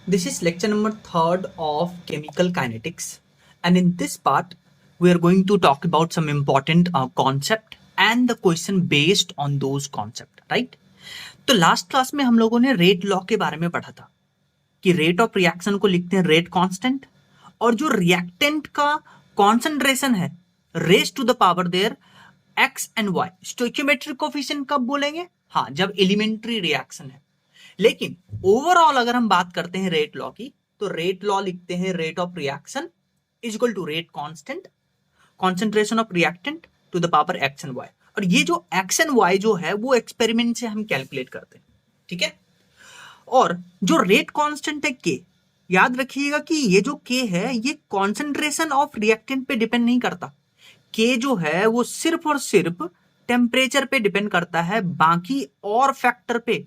This is lecture number 3rd of chemical kinetics, and in this part we are going to talk about some important concept and the question based on those concept, right? तो last class में हम लोगों ने rate law के बारे में पढ़ा था कि रेट ऑफ रिएक्शन को लिखते हैं रेट कांस्टेंट, और जो रिएक्टेंट का कॉन्सेंट्रेशन है raise to the power their x and y, stoichiometric coefficient कब बोलेंगे? हाँ, जब एलिमेंट्री रिएक्शन है। लेकिन ओवरऑल अगर हम बात करते हैं रेट लॉ की, तो रेट लॉ लिखते हैं rate of reaction is equal to rate constant concentration of reactant to the power x and y. और ये जो एक्स एंड वाई जो है वो एक्सपेरिमेंट से हम कैलकुलेट करते हैं, ठीक है। और जो रेट कांस्टेंट है के, याद रखिएगा कि ये जो के है ये कॉन्सेंट्रेशन ऑफ रिएक्टेंट पे डिपेंड नहीं करता। के जो है वो सिर्फ और सिर्फ टेम्परेचर पे डिपेंड करता है, बाकी और फैक्टर पे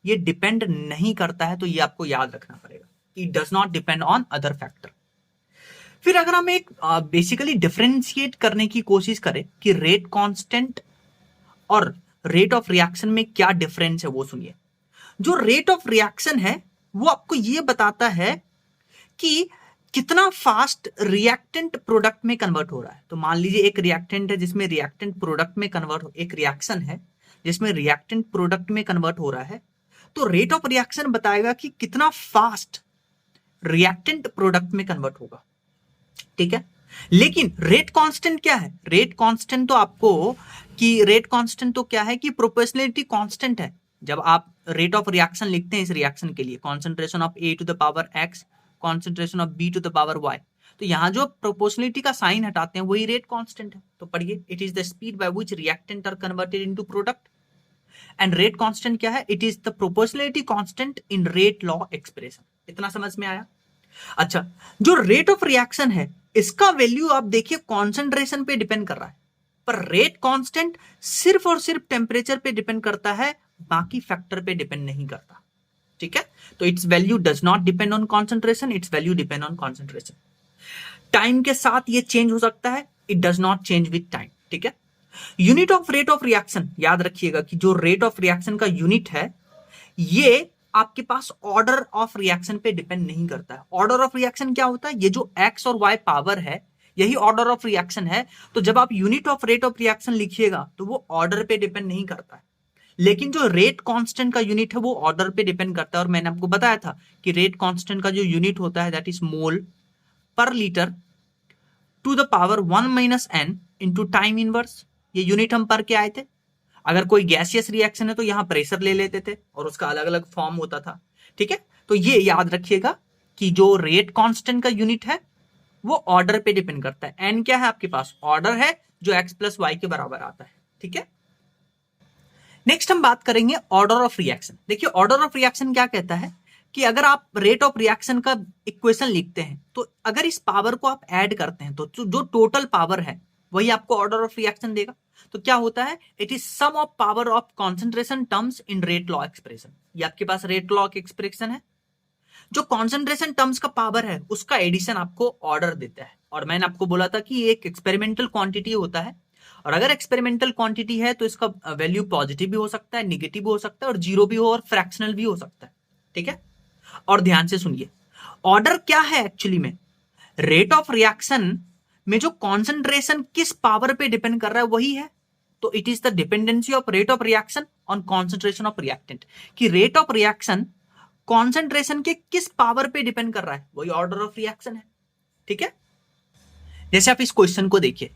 ये डिपेंड नहीं करता है। तो ये आपको याद रखना पड़ेगा, it does not depend on other factor. फिर अगर हम एक बेसिकली डिफरेंशिएट करने की कोशिश करें कि रेट कांस्टेंट और रेट ऑफ रिएक्शन में क्या डिफरेंस है, वो सुनिए। जो रेट ऑफ रिएक्शन है वो आपको ये बताता है कि कितना फास्ट रिएक्टेंट प्रोडक्ट में कन्वर्ट हो रहा है। तो मान लीजिए एक रिएक्टेंट है जिसमें रिएक्टेंट प्रोडक्ट में कन्वर्ट हो, एक रिएक्शन है जिसमें रिएक्टेंट प्रोडक्ट में कन्वर्ट हो रहा है, तो रेट ऑफ रिएक्शन बताएगा कि कितना फास्ट रिएक्टेंट प्रोडक्ट में कन्वर्ट होगा, ठीक है। लेकिन रेट कांस्टेंट क्या है? रेट कांस्टेंट तो आपको कि रेट कांस्टेंट तो क्या है कि प्रोपोर्शनलिटी कांस्टेंट है। जब आप रेट ऑफ रिएक्शन लिखते हैं इस रिएक्शन के लिए, concentration of A to the power x, concentration of B to the power y, तो यहां जो प्रोपोर्शनलिटी का साइन हटाते हैं वही रेट कांस्टेंट है। तो पढ़िए, it is the speed by which reactant are converted into product. And rate constant क्या है? It is the proportionality constant in rate law expression. इतना समझ में आया? अच्छा, जो रेट ऑफ रिएक्शन है इसका वैल्यू आप देखिए कॉन्सेंट्रेशन पे डिपेंड कर रहा है, पर रेट कांस्टेंट सिर्फ और सिर्फ टेम्परेचर पे डिपेंड करता है, बाकी फैक्टर पे डिपेंड नहीं करता, ठीक है। तो it's value does not depend on concentration, it's value depend on concentration. Time के साथ ये चेंज हो सकता है, it does not change with time, ठीक है। Unit of rate of reaction, याद रखिएगा कि जो रेट ऑफ रिएक्शन का यूनिट है ये आपके पास ऑर्डर ऑफ रिएक्शन पे डिपेंड नहीं करता है। ऑर्डर ऑफ रिएक्शन क्या होता है? ये जो एक्स और वाई पावर है यही ऑर्डर ऑफ रिएक्शन है। तो जब आप unit of rate of reaction लिखिएगा तो वो ऑर्डर पे डिपेंड नहीं करता है। लेकिन जो रेट कांस्टेंट का यूनिट है वो ऑर्डर पे डिपेंड करता है। और मैंने आपको बताया था कि रेट कांस्टेंट का जो यूनिट होता है that is mole per litre to the power 1 minus n into time inverse. ये यूनिट हम पर के आए थे। अगर कोई गैसियस रिएक्शन है तो यहां प्रेशर ले लेते थे और उसका अलग अलग फॉर्म होता था, ठीक है। तो ये याद रखिएगा कि जो रेट कांस्टेंट का यूनिट है वो ऑर्डर पे डिपेंड करता है। एन क्या है आपके पास? ऑर्डर है जो एक्स प्लस वाई के बराबर आता है, ठीक है। नेक्स्ट हम बात करेंगे ऑर्डर ऑफ रिएक्शन। देखिए, ऑर्डर ऑफ रिएक्शन क्या कहता है कि अगर आप रेट ऑफ रिएक्शन का इक्वेशन लिखते हैं तो अगर इस पावर को आप ऐड करते हैं तो जो टोटल पावर है वही आपको ऑर्डर ऑफ रिएक्शन देगा। तो क्या होता है? It is sum of power of concentration terms in rate law expression. ये आपके पास रेट लॉ की एक्सप्रेशन है। जो कॉन्सेंट्रेशन टर्म्स का पावर है उसका एडिशन आपको ऑर्डर देता है। और मैंने आपको बोला था कि एक एक्सपेरिमेंटल क्वांटिटी होता है, और अगर एक्सपेरिमेंटल क्वांटिटी है तो इसका वैल्यू पॉजिटिव भी हो सकता है, निगेटिव भी हो सकता है, और जीरो भी हो और फ्रैक्शनल भी हो सकता है, ठीक है। और ध्यान से सुनिए, ऑर्डर क्या है एक्चुअली में? रेट ऑफ रिएक्शन में जो कॉन्सेंट्रेशन किस पावर पे डिपेंड कर रहा है वही है। तो it is the dependency of rate of reaction on concentration of reactant, कि रेट ऑफ रिएक्शन कॉन्सेंट्रेशन के किस पावर पे डिपेंड कर रहा है वही ऑर्डर ऑफ रिएक्शन है, ठीक है। जैसे आप इस क्वेश्चन को देखिए,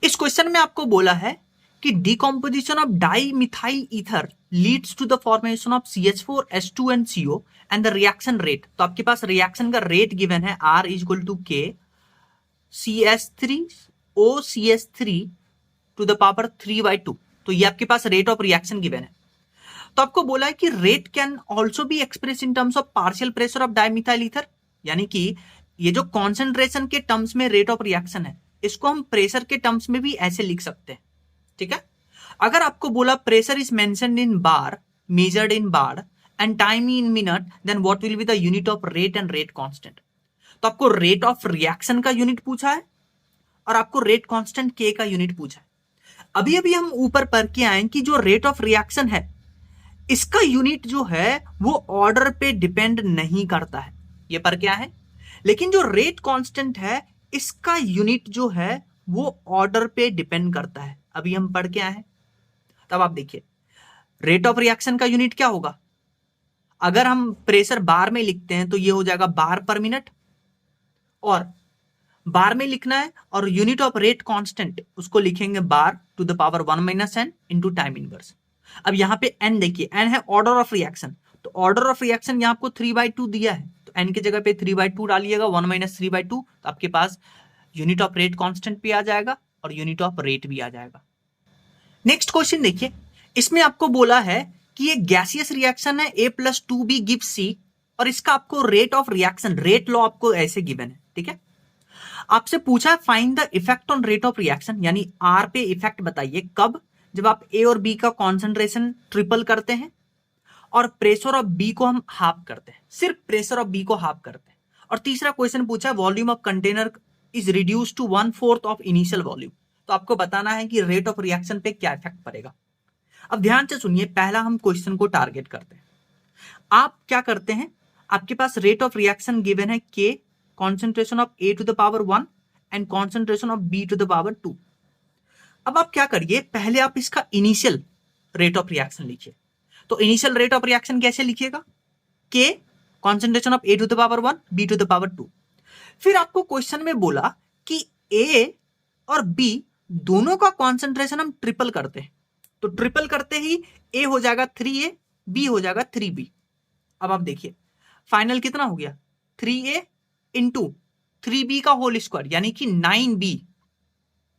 इस क्वेश्चन में आपको बोला है कि decomposition of dimethyl ether leads to the formation of CH4H2 and CO and the reaction rate. तो आपके पास रिएक्शन का रेट गिवन है R is equal to K CH3OCH3 to the power 3/2। तो ये आपके पास रेट ऑफ रिएक्शन गिवन है। तो आपको बोला है कि rate can also be express in terms of partial pressure of dimethyl ether, यानी कि ये जो कॉन्सेंट्रेशन के टर्म्स में रेट ऑफ रिएक्शन है इसको हम प्रेशर के टर्म्स में भी ऐसे लिख सकते हैं, ठीक है। अगर आपको बोला pressure is mentioned in bar, measured in bar and time in minute, then what will be the unit of rate and rate constant. तो आपको रेट ऑफ रिएक्शन का यूनिट पूछा है और आपको रेट कांस्टेंट के का यूनिट पूछा है। अभी अभी हम ऊपर पढ़ के आए कि जो रेट ऑफ रिएक्शन है इसका यूनिट जो है वो ऑर्डर पे डिपेंड नहीं करता है। ये पर क्या है, लेकिन जो रेट कांस्टेंट है इसका यूनिट जो है वो ऑर्डर पे डिपेंड करता है। अभी हम पढ़ के आए हैं, तब आप देखिए रेट ऑफ रिएक्शन का यूनिट क्या होगा। अगर हम प्रेशर बार में लिखते हैं तो ये हो जाएगा बार पर मिनट, और बार में लिखना है और यूनिट ऑफ रेट कांस्टेंट उसको लिखेंगे bar to the power 1 minus n into time inverse. अब यहाँ पे एन देखिए, एन है ऑर्डर ऑफ रिएक्शन, तो ऑर्डर ऑफ रिएक्शन यहाँ आपको 3/2 दिया है, तो एन की जगह पे 3/2 डालिएगा, 1 माइनस 3/2, तो आपके पास यूनिट ऑफ रेट कांस्टेंट भी आ जाएगा और यूनिट ऑफ रेट भी आ जाएगा। नेक्स्ट क्वेश्चन देखिए, इसमें आपको बोला है कि ये गैसियस रिएक्शन है A+2B गिव C, और इसका आपको rate of reaction, rate law आपको ऐसे गिवन है, ठीक है। आपसे पूछा है find the effect on rate of reaction, यानी R पे इफेक्ट बताइए कब, जब आप A और B का कॉन्सेंट्रेशन ट्रिपल करते हैं और प्रेशर ऑफ B को हम हाफ करते हैं, सिर्फ प्रेशर ऑफ B को हाफ करते हैं। और तीसरा क्वेश्चन पूछा है volume of container is reduce to 1/4 of initial volume, तो आपको बताना है कि रेट ऑफ रिएक्शन पे क्या इफेक्ट पड़ेगा। अब ध्यान से सुनिए, पहला हम क्वेश्चन को टारगेट करते हैं। आप क्या करते हैं, आपके पास रेट ऑफ रिएक्शन गिवन है K, concentration of A to the power 1 and concentration of B to the power 2। अब आप क्या करिए, पहले आप इसका इनिशियल रेट ऑफ रिएक्शन लिखिए। तो इनिशियल रेट ऑफ रिएक्शन कैसे लिखिएगा, K concentration of A to the power 1 B to the power 2। फिर आपको क्वेश्चन में बोला कि A और B दोनों का कॉन्सेंट्रेशन हम ट्रिपल करते हैं, तो ट्रिपल करते ही A हो जाएगा 3A, B हो जाएगा 3B। अब आप देखिए फाइनल कितना हो गया, 3A इंटू 3B का होल स्क्वायर यानी कि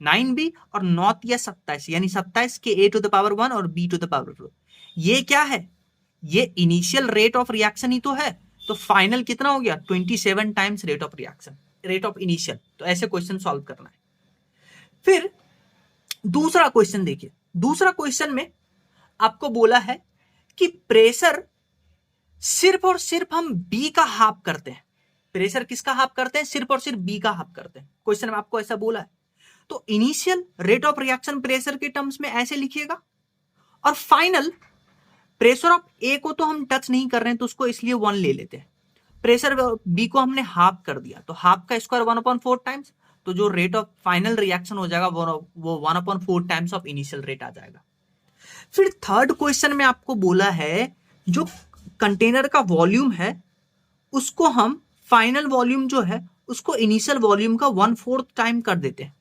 9B और 9 या 27 यानी 27 के A टू द पावर 1 और B टू द पावर 2। ये क्या है, ये इनिशियल रेट ऑफ रिएक्शन ही तो है, तो फाइनल कितना हो गया 27 times rate of reaction, rate of initial. तो ऐसे क्वेश्चन सॉल्व करना है। फिर दूसरा क्वेश्चन देखिए, दूसरा क्वेश्चन में आपको बोला है कि प्रेशर सिर्फ और सिर्फ हम बी का हाफ करते हैं। प्रेशर किसका हाफ करते हैं, सिर्फ और सिर्फ बी का हाफ करते हैं, क्वेश्चन में आपको ऐसा बोला है। तो initial rate of reaction pressure के टर्म्स में ऐसे लिखिएगा, और फाइनल प्रेशर ऑफ ए को तो हम टच नहीं कर रहे हैं तो उसको इसलिए 1 ले लेते हैं, प्रेशर बी को हमने हाफ कर दिया तो हाफ का स्क्वायर 1/4 टाइम्स, तो जो रेट ऑफ फाइनल रिएक्शन हो जाएगा वो 1/4 टाइम्स ऑफ इनिशियल रेट आ जाएगा। फिर थर्ड क्वेश्चन में आपको बोला है जो कंटेनर का वॉल्यूम है उसको हम फाइनल वॉल्यूम जो है उसको इनिशियल वॉल्यूम का 1/4 टाइम कर देते हैं,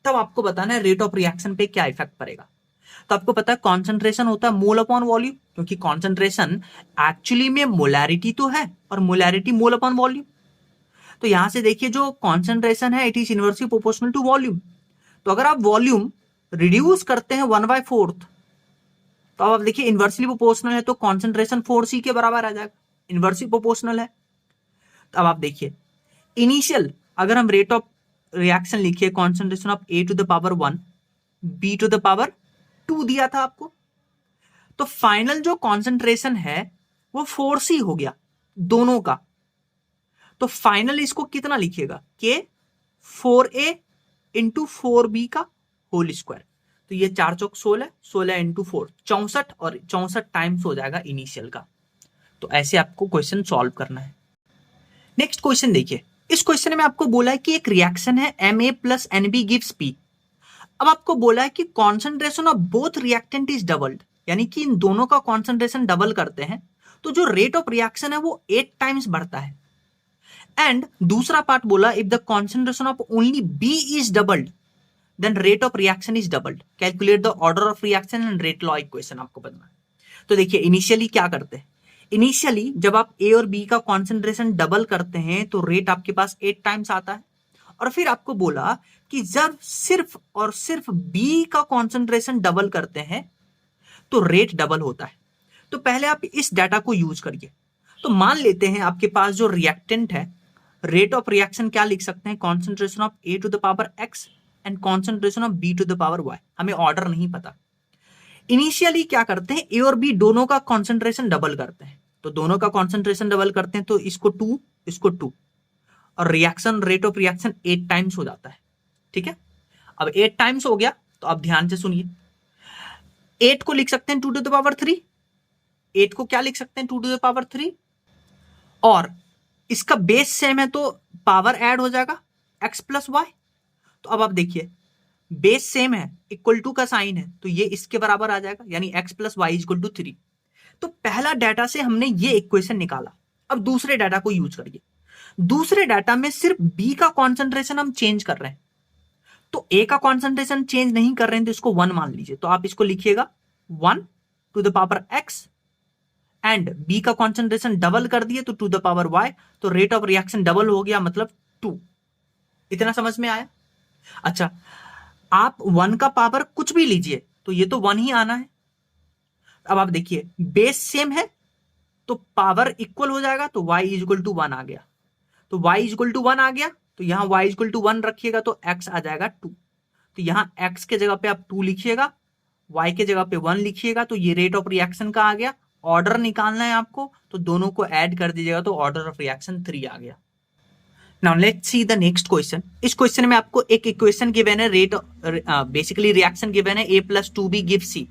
तब आपको बताना है रेट ऑफ रिएक्शन पे क्या इफेक्ट पड़ेगा। तो आपको पता है कॉन्सेंट्रेशन होता है मोल अपॉन वॉल्यूम, क्योंकि कॉन्सेंट्रेशन एक्चुअली में मोलैरिटी तो है और मोलैरिटी मोल अपॉन वॉल्यूम। तो यहां से देखिए जो कॉन्सेंट्रेशन है it is inversely proportional to volume, तो अगर आप वॉल्यूम रिड्यूस करते हैं 1/4, तो अब आप देखिए इनवर्सली प्रोपोर्शनल है तो कॉन्सेंट्रेशन 4C के बराबर आ जाएगा, इनवर्सली प्रोपोर्शनल है। तो अब आप देखिए इनिशियल अगर हम रेट ऑफ रिएक्शन लिखिए concentration of A to the power 1 B to the power 2 दिया था आपको, तो फाइनल जो कॉन्सेंट्रेशन है वो 4C हो गया दोनों का, तो फाइनल इसको कितना लिखिएगा के 4A इंटू 4B का होल स्क्वायर, तो ये 4 चौक 16, 16 इंटू 4 64, और 64 टाइम्स हो जाएगा इनिशियल का। तो ऐसे आपको क्वेश्चन सॉल्व करना है। नेक्स्ट क्वेश्चन देखिए, इस क्वेश्चन में आपको बोला है कि एक रिएक्शन है Ma plus NB gives P। अब आपको बोला है कि concentration of both reactant is doubled, यानी कि इन दोनों का कॉन्सेंट्रेशन डबल करते हैं तो जो रेट ऑफ रिएक्शन है वो 8 टाइम्स बढ़ता है। एंड दूसरा पार्ट बोला if the concentration of only B is doubled then rate of reaction is doubled, calculate the order of reaction and rate law equation आपको बताना है। तो देखिए इनिशियली क्या करते हैं, इनिशियली जब आप A और B का कॉन्सेंट्रेशन डबल करते हैं तो रेट आपके पास 8 टाइम्स आता है, और फिर आपको बोला कि जब सिर्फ और सिर्फ B का कॉन्सेंट्रेशन डबल करते हैं तो रेट डबल होता है। तो पहले आप इस डाटा को यूज करिए। तो मान लेते हैं आपके पास जो रिएक्टेंट है, रेट ऑफ रिएक्शन क्या लिख सकते हैं, concentration of A to the power X and concentration of B to the power Y, हमें ऑर्डर नहीं पता। इनिशियली क्या करते हैं, A और B दोनों का कॉन्सेंट्रेशन डबल करते हैं, तो दोनों का कॉन्सेंट्रेशन डबल करते हैं तो इसको 2 इसको 2, और reaction rate of reaction 8 times हो जाता है। ठीक है, अब 8 टाइम्स हो गया तो अब ध्यान से सुनिए, 8 को लिख सकते हैं 2 टू द पावर 3, 8 को क्या लिख सकते हैं 2 टू द पावर 3, और इसका बेस सेम है तो पावर ऐड हो जाएगा x प्लस वाई। तो अब आप देखिए बेस सेम है, इक्वल टू का साइन है, तो ये इसके बराबर आ जाएगा, यानी x plus y equal to 3। तो पहला डाटा से हमने ये इक्वेशन निकाला। अब दूसरे डाटा को यूज करिए। दूसरे डाटा में सिर्फ b का कॉन्सेंट्रेशन हम चेंज कर रहे हैं, तो a का कॉन्सेंट्रेशन चेंज नहीं कर रहे हैं, तो इसको 1 मान लीजिए। तो आप इसको लिखिएगा 1 to the power x, and b का कॉन्सेंट्रेशन डबल कर दिए तो टू द पावर y, तो रेट ऑफ रिएक्शन डबल हो गया, मतलब 2। इतना समझ में आया? अच्छा, आप 1 का पावर कुछ भी लीजिए तो ये तो 1 ही आना है। अब आप देखिए बेस सेम है तो पावर इक्वल हो जाएगा, तो y इज इक्वल टू 1 आ गया। तो y इज इक्वल टू 1 आ गया, तो यहां y इज इक्वल टू 1 रखिएगा तो x आ जाएगा 2। तो यहां x के जगह पे आप 2 लिखिएगा, y के जगह पे 1 लिखिएगा, तो ये रेट ऑफ रिएक्शन का आ गया। ऑर्डर निकालना है आपको, तो दोनों को ऐड कर दीजिएगा, तो ऑर्डर ऑफ रिएक्शन 3 आ गया। Now let's see the next question. इस क्वेश्चन में आपको एक इक्वेशन गिवन है, रेट बेसिकली रिएक्शन गिवन है a plus 2b give c।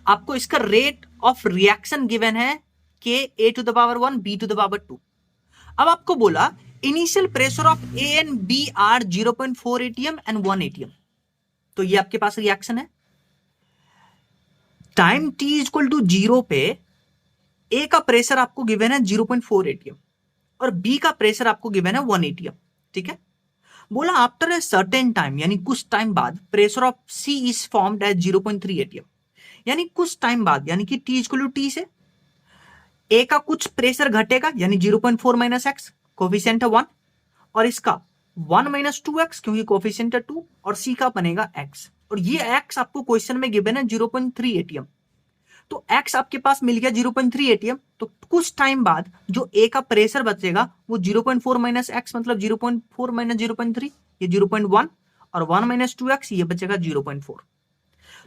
आपको इसका रेट ऑफ रिएक्शन गिवन है k a to the power 1 b to the power 2। अब आपको बोला initial pressure of a and b are 0.4 atm and 1 atm। तो ये आपके पास रिएक्शन है। टाइम t इक्वल टू 0 पे a का प्रेशर आपको गिवन है 0.4 atm और b का प्रेशर आपको गिवन है 1 atm। ठीक है, बोला आफ्टर ए सर्टेन टाइम, यानी कुछ टाइम बाद pressure of c is formed as 0.3 atm, यानी कुछ टाइम बाद, यानी कि t इक्वल टू t से a का कुछ प्रेशर घटेगा, यानी 0.4 माइनस एक्स, कोफिशिएंट है 1, और इसका 1 माइनस 2x क्योंकि कोफिशिएंट है 2, और c का बनेगा x, और ये x आपको क्वेश्चन में गिवन है 0.3 atm। तो x आपके पास मिल गया 0.3 atm। तो कुछ टाइम बाद जो a का प्रेशर बचेगा वो 0.4 माइनस एक्स, मतलब 0.4 माइनस 0.3 ये 0.1, और 1 माइनस 2x ये बचेगा 0.4।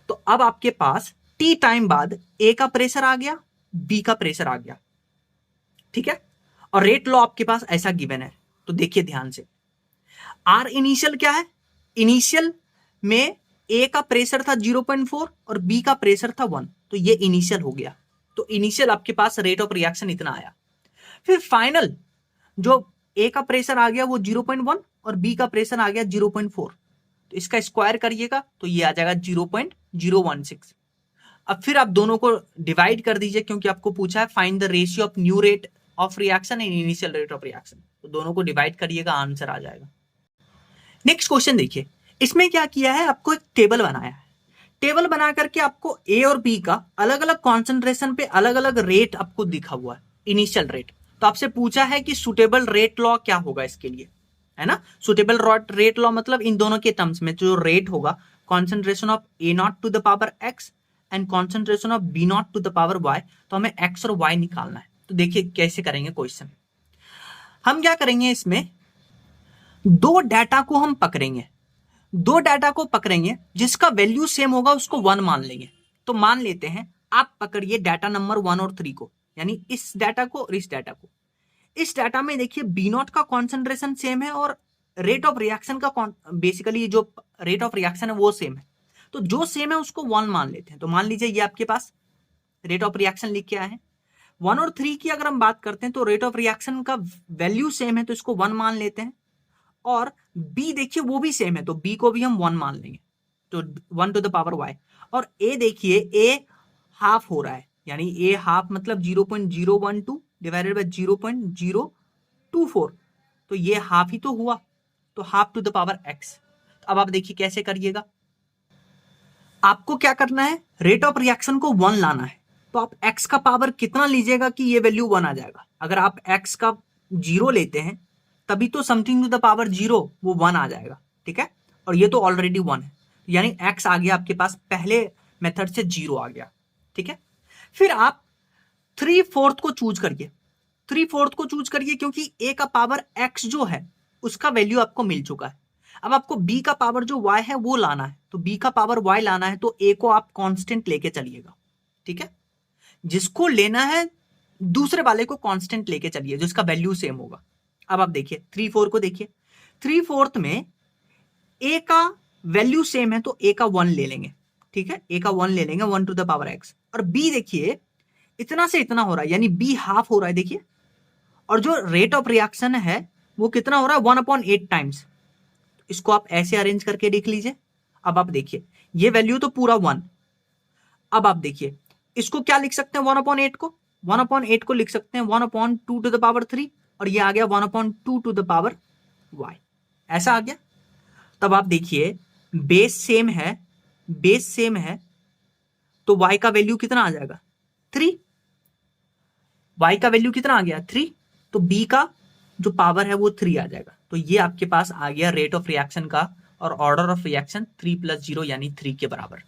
तो अब आपके पास t टाइम बाद a का प्रेशर आ गया, b का प्रेशर आ गया। ठीक है, और रेट लॉ आपके पास ऐसा गिवन है। तो देखिए ध्यान से, r इनिशियल क्या है? इनिशियल में a का प्रेशर था 0.4 और b का प्रेशर था 1, तो ये इनिशियल हो गया। तो इनिशियल आपके पास रेट ऑफ रिएक्शन इतना आया। फिर फाइनल जो a का प्रेशर आ गया वो 0.1 और b का प्रेशर आ गया 0.4, तो इसका स्क्वायर करिएगा तो ये आ जाएगा 0.016। अब फिर आप दोनों को डिवाइड कर दीजिए, क्योंकि आपको पूछा है find the ratio of new rate of reaction and initial rate of reaction, तो दोनों को डिवाइड करिएगा, आंसर आ जाएगा। नेक्स्ट क्वेश्चन देखिए, इसमें क्या किया है, आपको एक टेबल बनाया है। टेबल बना करके आपको ए और बी का अलग अलग कॉन्सेंट्रेशन पे अलग अलग रेट आपको दिखा हुआ है, इनिशियल रेट। तो आपसे पूछा है कि सुटेबल रेट लॉ क्या होगा इसके लिए, है ना। सुटेबल रेट लॉ मतलब इन दोनों के टर्म्स में जो रेट होगा, concentration of A not to the power x and concentration of B not to the power y, तो हमें एक्स और वाई निकालना है। तो देखिए कैसे करेंगे क्वेश्चन। हम क्या करेंगे, इसमें दो डाटा को हम पकड़ेंगे, दो डाटा को पकड़ेंगे, जिसका वैल्यू सेम होगा उसको 1 मान लेंगे। तो मान लेते हैं आप पकड़िए डाटा नंबर 1 और 3 को, यानी इस डाटा को और इस डाटा को। इस डाटा में देखिए बी नॉट का कॉन्सेंट्रेशन सेम है और रेट ऑफ रिएक्शन का बेसिकली जो रेट ऑफ रिएक्शन है वो सेम है। तो जो सेम है उसको 1 मान लेते हैं। तो मान लीजिए ये आपके पास रेट ऑफ रिएक्शन लिख के आए हैं। 1 और 3 की अगर हम बात करते हैं तो रेट ऑफ रिएक्शन का वैल्यू सेम है, तो इसको 1 मान लेते हैं। और b देखिए वो भी सेम है, तो b को भी हम 1 मान लेंगे, तो 1 टू द पावर y। और a देखिए a हाफ हो रहा है, यानी a हाफ मतलब 0.012 डिवाइडेड बाय 0.024, तो ये हाफ ही तो हुआ, तो half to the power x। अब आप देखिए कैसे करिएगा, आपको क्या करना है, रेट ऑफ रिएक्शन को 1 लाना है। तो आप x का पावर कितना लीजिएगा कि ये वैल्यू 1 आ जाएगा। अगर आप x का 0 लेते हैं तभी तो समथिंग टू द पावर 0 वो 1 आ जाएगा। ठीक है, और ये तो ऑलरेडी 1 है, यानी x आ गया आपके पास, पहले मेथड से 0 आ गया। ठीक है, फिर आप 3/4 को चूज करिए, 3/4 को चूज करिए, क्योंकि a का पावर x जो है उसका वैल्यू आपको मिल चुका है। अब आपको b का पावर जो y है वो लाना है, तो b का पावर y लाना है, तो a को आप कांस्टेंट लेके चलिएगा। ठीक है, जिसको लेना है दूसरे वाले को कांस्टेंट लेके चलिए, जिसका वैल्यू सेम होगा। अब आप देखिए 3/4 को देखिए, 3/4 में a का वैल्यू सेम है तो a का 1 ले लेंगे। ठीक है, a का 1 ले लेंगे, 1 टू द पावर x। और b देखिए इतना से इतना हो रहा है, यानी b हाफ हो रहा है देखिए, और जो रेट ऑफ रिएक्शन है वो कितना हो रहा है 1/8 टाइम्स। इसको आप ऐसे अरेंज करके देख लीजिए। अब आप देखिए ये वैल्यू तो पूरा 1। अब आप देखिए इसको क्या लिख सकते हैं 1/8 को, 1/8 को लिख सकते हैं 1/2 टू द पावर 3 और ये आ गया 1/2 टू द पावर y, ऐसा आ गया। तब आप देखिए बेस सेम है, बेस सेम है तो y का वैल्यू कितना आ जाएगा 3, y का वैल्यू कितना आ गया 3, तो b का जो पावर है वो 3 आ जाएगा। तो ये आपके पास आ गया रेट ऑफ रिएक्शन का, और ऑर्डर ऑफ रिएक्शन 3 + 0 यानी 3 के बराबर।